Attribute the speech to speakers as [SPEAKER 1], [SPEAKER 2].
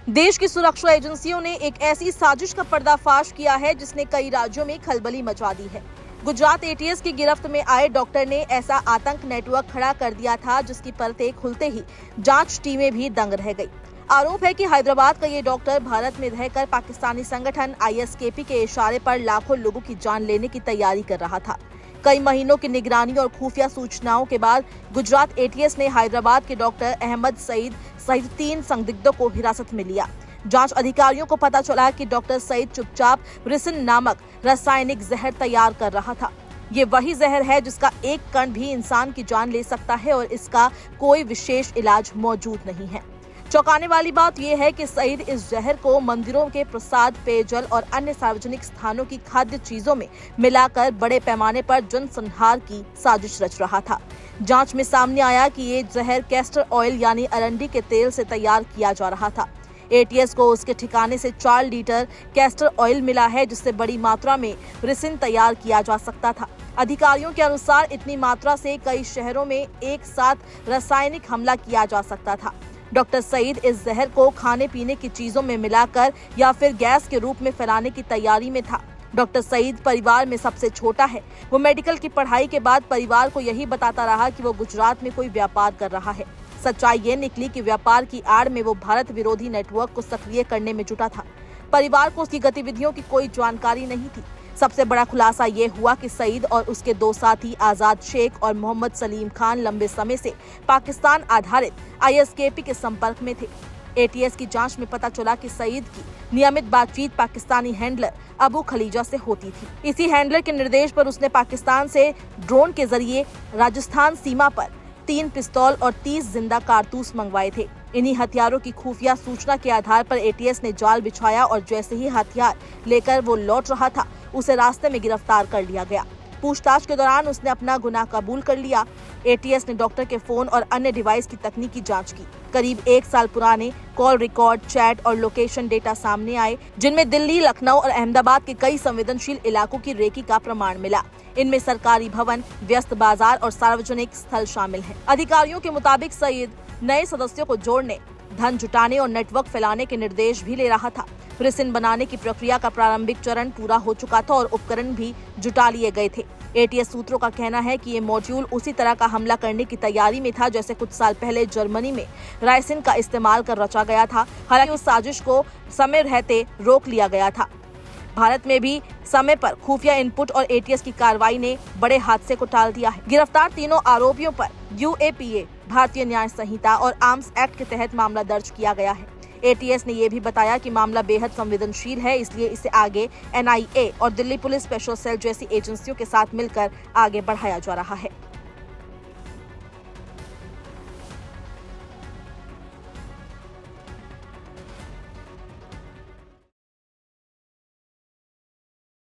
[SPEAKER 1] देश की सुरक्षा एजेंसियों ने एक ऐसी साजिश का पर्दाफाश किया है जिसने कई राज्यों में खलबली मचा दी है। गुजरात एटीएस की गिरफ्त में आए डॉक्टर ने ऐसा आतंक नेटवर्क खड़ा कर दिया था जिसकी परतें खुलते ही जांच टीमें भी दंग रह गई। आरोप है कि हैदराबाद का ये डॉक्टर भारत में रहकर पाकिस्तानी संगठन आईएसकेपी के इशारे पर लाखों लोगों की जान लेने की तैयारी कर रहा था। कई महीनों की निगरानी और खुफिया सूचनाओं के बाद गुजरात एटीएस ने हैदराबाद के डॉक्टर अहमद सईद सहित 3 संदिग्धों को हिरासत में लिया। जांच अधिकारियों को पता चला कि डॉक्टर सईद चुपचाप रिसिन नामक रासायनिक जहर तैयार कर रहा था। ये वही जहर है जिसका एक कण भी इंसान की जान ले सकता है और इसका कोई विशेष इलाज मौजूद नहीं है। चौंकाने वाली बात यह है कि सईद इस जहर को मंदिरों के प्रसाद, पेयजल और अन्य सार्वजनिक स्थानों की खाद्य चीजों में मिलाकर बड़े पैमाने पर जनसंहार की साजिश रच रहा था। जांच में सामने आया कि ये जहर कैस्टर ऑयल यानी अरंडी के तेल से तैयार किया जा रहा था। एटीएस को उसके ठिकाने से 4 लीटर कैस्टर ऑयल मिला है जिससे बड़ी मात्रा में रिसिन तैयार किया जा सकता था। अधिकारियों के अनुसार इतनी मात्रा से कई शहरों में एक साथ रासायनिक हमला किया जा सकता था। डॉक्टर सईद इस जहर को खाने पीने की चीजों में मिलाकर या फिर गैस के रूप में फैलाने की तैयारी में था। डॉक्टर सईद परिवार में सबसे छोटा है। वो मेडिकल की पढ़ाई के बाद परिवार को यही बताता रहा कि वो गुजरात में कोई व्यापार कर रहा है। सच्चाई ये निकली कि व्यापार की आड़ में वो भारत विरोधी नेटवर्क को सक्रिय करने में जुटा था। परिवार को उसकी गतिविधियों की कोई जानकारी नहीं थी। सबसे बड़ा खुलासा ये हुआ कि सईद और उसके 2 साथी आजाद शेख और मोहम्मद सलीम खान लंबे समय से पाकिस्तान आधारित आईएसकेपी के संपर्क में थे। एटीएस की जांच में पता चला कि सईद की नियमित बातचीत पाकिस्तानी हैंडलर अबू खलीजा से होती थी। इसी हैंडलर के निर्देश पर उसने पाकिस्तान से ड्रोन के जरिए राजस्थान सीमा पर 3 पिस्तौल और 30 जिंदा कारतूस मंगवाए थे। इन्हीं हथियारों की खुफिया सूचना के आधार पर एटीएस ने जाल बिछाया और जैसे ही हथियार लेकर वो लौट रहा था, उसे रास्ते में गिरफ्तार कर लिया गया। पूछताछ के दौरान उसने अपना गुनाह कबूल कर लिया। एटीएस ने डॉक्टर के फोन और अन्य डिवाइस की तकनीकी जांच की। करीब 1 साल पुराने कॉल रिकॉर्ड, चैट और लोकेशन डेटा सामने आए, जिनमें दिल्ली, लखनऊ और अहमदाबाद के कई संवेदनशील इलाकों की रेकी का प्रमाण मिला। इनमें सरकारी भवन, व्यस्त बाजार और सार्वजनिक स्थल शामिल हैं। अधिकारियों के मुताबिक सईद नए सदस्यों को जोड़ने, धन जुटाने और नेटवर्क फैलाने के निर्देश भी ले रहा था। रिसिन बनाने की प्रक्रिया का प्रारंभिक चरण पूरा हो चुका था और उपकरण भी जुटा लिए गए थे। एटीएस सूत्रों का कहना है कि ये मॉड्यूल उसी तरह का हमला करने की तैयारी में था जैसे कुछ साल पहले जर्मनी में राइसिन का इस्तेमाल कर रचा गया था। हालांकि उस साजिश को समय रहते रोक लिया गया था। भारत में भी समय पर खुफिया इनपुट और एटीएस की कार्रवाई ने बड़े हादसे को टाल दिया है। गिरफ्तार तीनों आरोपियों पर यूएपीए, भारतीय न्याय संहिता और आर्म्स एक्ट के तहत मामला दर्ज किया गया है। एटीएस ने यह भी बताया कि मामला बेहद संवेदनशील है, इसलिए इसे आगे एनआईए और दिल्ली पुलिस स्पेशल सेल जैसी एजेंसियों के साथ मिलकर आगे बढ़ाया जा रहा है।